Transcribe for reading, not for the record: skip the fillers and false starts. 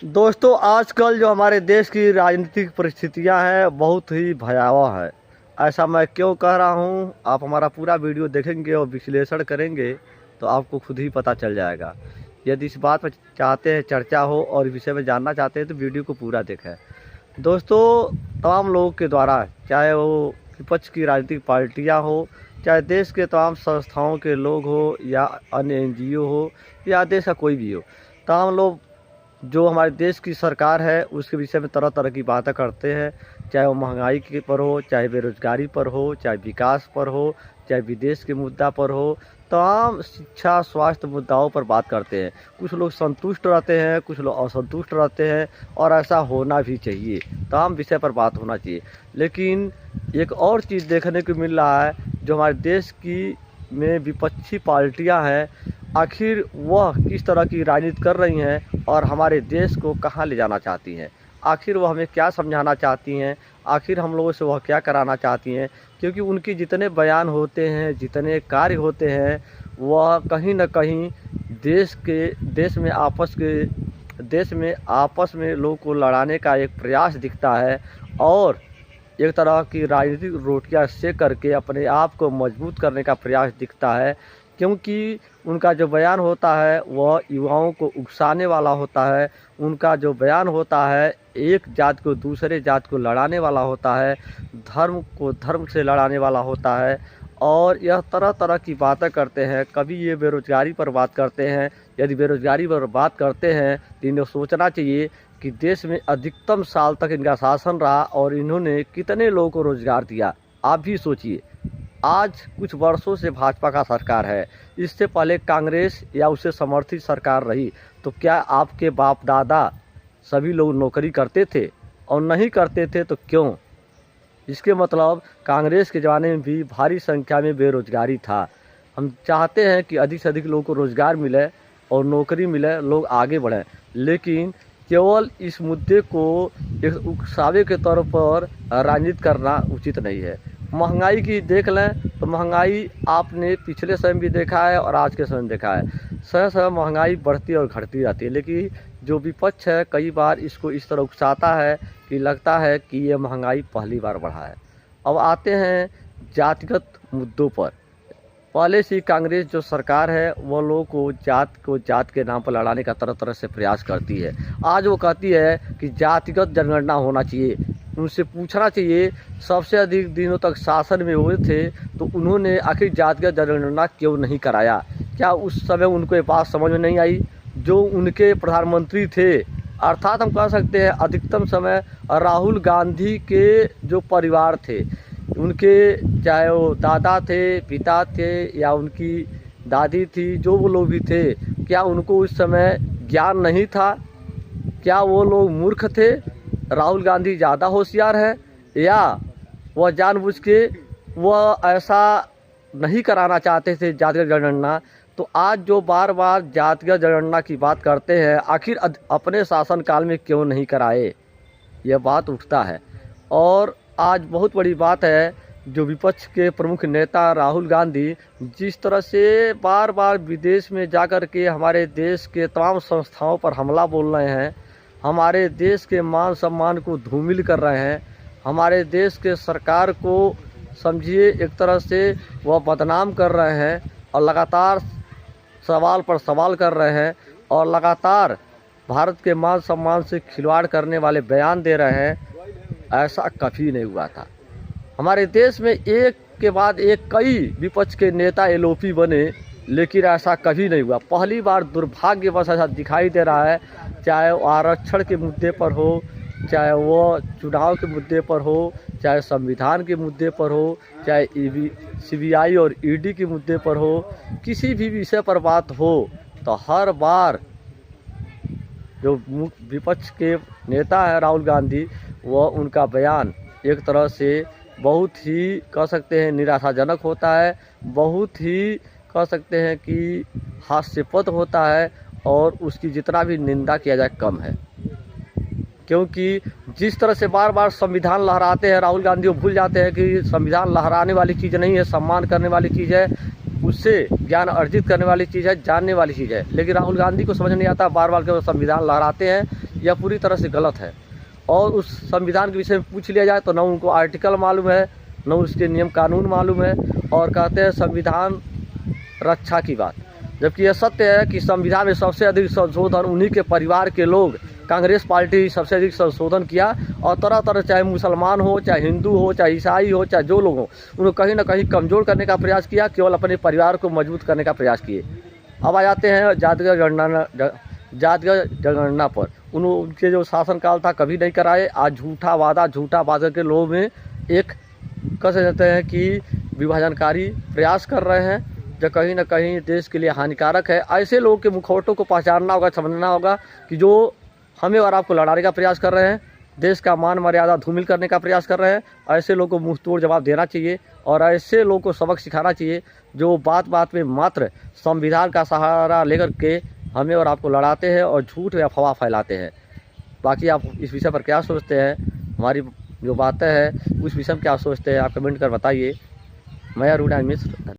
दोस्तों, आजकल जो हमारे देश की राजनीतिक परिस्थितियां हैं बहुत ही भयावह है। ऐसा मैं क्यों कह रहा हूं, आप हमारा पूरा वीडियो देखेंगे और विश्लेषण करेंगे तो आपको खुद ही पता चल जाएगा। यदि इस बात पर चाहते हैं चर्चा हो और इस विषय में जानना चाहते हैं तो वीडियो को पूरा देखें। दोस्तों, तमाम लोगों के द्वारा, चाहे वो विपक्ष की राजनीतिक पार्टियाँ हो, चाहे देश के तमाम संस्थाओं के लोग हो या अन्य NGO हो या देश का कोई भी हो, तमाम लोग जो हमारे देश की सरकार है उसके विषय में तरह तरह की बातें करते हैं। चाहे वो महंगाई के पर हो, चाहे बेरोजगारी पर हो, चाहे विकास पर हो, चाहे विदेश के मुद्दा पर हो, तमाम शिक्षा स्वास्थ्य मुद्दाओं पर बात करते हैं। कुछ लोग संतुष्ट रहते हैं, कुछ लोग असंतुष्ट रहते हैं और ऐसा होना भी चाहिए। तमाम विषय पर बात होना चाहिए। लेकिन एक और चीज़ देखने को मिल रहा है, जो हमारे देश की में विपक्षी पार्टियां हैं, आखिर वह किस तरह की राजनीति कर रही हैं और हमारे देश को कहां ले जाना चाहती हैं। आखिर वह हमें क्या समझाना चाहती हैं, आखिर हम लोगों से वह क्या कराना चाहती हैं। क्योंकि उनके जितने बयान होते हैं, जितने कार्य होते हैं, वह कहीं न कहीं देश में आपस में लोगों को लड़ाने का एक प्रयास दिखता है और एक तरह की राजनीतिक रोटियां सेक करके अपने आप को मजबूत करने का प्रयास दिखता है। क्योंकि उनका जो बयान होता है वह युवाओं को उकसाने वाला होता है। उनका जो बयान होता है एक जात को दूसरे जात को लड़ाने वाला होता है, धर्म को धर्म से लड़ाने वाला होता है और यह तरह तरह की बातें करते हैं। कभी ये बेरोजगारी पर बात करते हैं। यदि बेरोजगारी पर बात करते हैं तो इन्हें सोचना चाहिए कि देश में अधिकतम साल तक इनका शासन रहा और इन्होंने कितने लोगों को रोजगार दिया। आप भी सोचिए, आज कुछ वर्षों से भाजपा का सरकार है, इससे पहले कांग्रेस या उसे समर्थित सरकार रही, तो क्या आपके बाप दादा सभी लोग नौकरी करते थे? और नहीं करते थे तो क्यों? इसके मतलब कांग्रेस के ज़माने में भी भारी संख्या में बेरोजगारी था। हम चाहते हैं कि अधिक से अधिक लोगों को रोज़गार मिले और नौकरी मिले, लोग आगे बढ़ें, लेकिन केवल इस मुद्दे को एक उकसावे के तौर पर राजनीति करना उचित नहीं है। महंगाई की देख लें तो महंगाई आपने पिछले समय भी देखा है और आज के समय में देखा है। समय समय महंगाई बढ़ती और घटती रहती है, लेकिन जो विपक्ष है कई बार इसको इस तरह उकसाता है कि लगता है कि ये महंगाई पहली बार बढ़ा है। अब आते हैं जातिगत मुद्दों पर। पहले से कांग्रेस जो सरकार है वह लोगों को जात के नाम पर लड़ाने का तरह तरह से प्रयास करती है। आज वो कहती है कि जातिगत जनगणना होना चाहिए। उनसे पूछना चाहिए, सबसे अधिक दिनों तक शासन में हुए थे तो उन्होंने आखिर जातिगत जनगणना क्यों नहीं कराया? क्या उस समय उनको ये बात समझ में नहीं आई? जो उनके प्रधानमंत्री थे, अर्थात हम कह सकते हैं अधिकतम समय राहुल गांधी के जो परिवार थे, उनके चाहे वो दादा थे, पिता थे या उनकी दादी थी, जो वो लोग भी थे, क्या उनको उस समय ज्ञान नहीं था? क्या वो लोग मूर्ख थे? राहुल गांधी ज़्यादा होशियार है या वह जानबूझ के वह ऐसा नहीं कराना चाहते थे जातिगत जनगणना? तो आज जो बार बार जातिगत जनगणना की बात करते हैं, आखिर अपने शासनकाल में क्यों नहीं कराए? यह बात उठता है। और आज बहुत बड़ी बात है, जो विपक्ष के प्रमुख नेता राहुल गांधी जिस तरह से बार बार विदेश में जाकर के हमारे देश के तमाम संस्थाओं पर हमला बोल रहे हैं, हमारे देश के मान सम्मान को धूमिल कर रहे हैं, हमारे देश के सरकार को समझिए एक तरह से वह बदनाम कर रहे हैं और लगातार सवाल पर सवाल कर रहे हैं और लगातार भारत के मान सम्मान से खिलवाड़ करने वाले बयान दे रहे हैं। ऐसा कभी नहीं हुआ था। हमारे देश में एक के बाद एक कई विपक्ष के नेता LOP बने, लेकिन ऐसा कभी नहीं हुआ। पहली बार दुर्भाग्यवश ऐसा दिखाई दे रहा है, चाहे वो आरक्षण के मुद्दे पर हो, चाहे वो चुनाव के मुद्दे पर हो, चाहे संविधान के मुद्दे पर हो, चाहे CBI और ED के मुद्दे पर हो, किसी भी विषय पर बात हो तो हर बार जो विपक्ष के नेता है राहुल गांधी, वह उनका बयान एक तरह से बहुत ही कह सकते हैं निराशाजनक होता है, बहुत ही कह सकते हैं कि हास्यास्पद होता है और उसकी जितना भी निंदा किया जाए कम है। क्योंकि जिस तरह से बार बार संविधान लहराते हैं राहुल गांधी, वो भूल जाते हैं कि संविधान लहराने वाली चीज़ नहीं है, सम्मान करने वाली चीज़ है, उससे ज्ञान अर्जित करने वाली चीज़ है, जानने वाली चीज़ है। लेकिन राहुल गांधी को समझ नहीं आता, बार बार के वो संविधान लहराते हैं। यह पूरी तरह से गलत है। और उस संविधान के विषय में पूछ लिया जाए तो न उनको आर्टिकल मालूम है, न उसके नियम कानून मालूम है, और कहते हैं संविधान रक्षा की बात। जबकि यह सत्य है कि संविधान में सबसे अधिक संशोधन उन्हीं के परिवार के लोग, कांग्रेस पार्टी सबसे अधिक संशोधन किया, और तरह तरह, चाहे मुसलमान हो, चाहे हिंदू हो, चाहे ईसाई हो, चाहे जो लोग हो, उन्होंने कहीं ना कहीं कमज़ोर करने का प्रयास किया, केवल अपने परिवार को मजबूत करने का प्रयास किए। अब आ जाते हैं जातिगत जनगणना पर। उनके जो शासनकाल था कभी नहीं कराए। आज झूठा वादा के लोभ में एक कह सकते हैं कि विभाजनकारी प्रयास कर रहे हैं, जो कहीं ना कहीं देश के लिए हानिकारक है। ऐसे लोगों के मुखौटों को पहचानना होगा, समझना होगा कि जो हमें और आपको लड़ाने का प्रयास कर रहे हैं, देश का मान मर्यादा धूमिल करने का प्रयास कर रहे हैं। ऐसे लोगों को मुँह तोड़ जवाब देना चाहिए, और ऐसे लोगों को सबक सिखाना चाहिए जो बात बात में मात्र संविधान का सहारा लेकर के हमें और आपको लड़ाते हैं और झूठ या अफवाह फैलाते हैं। बाकी आप इस विषय पर क्या सोचते हैं, हमारी जो बातें हैं उस विषय में क्या सोचते हैं, आप कमेंट कर बताइए। मैं अरुण मिश्र।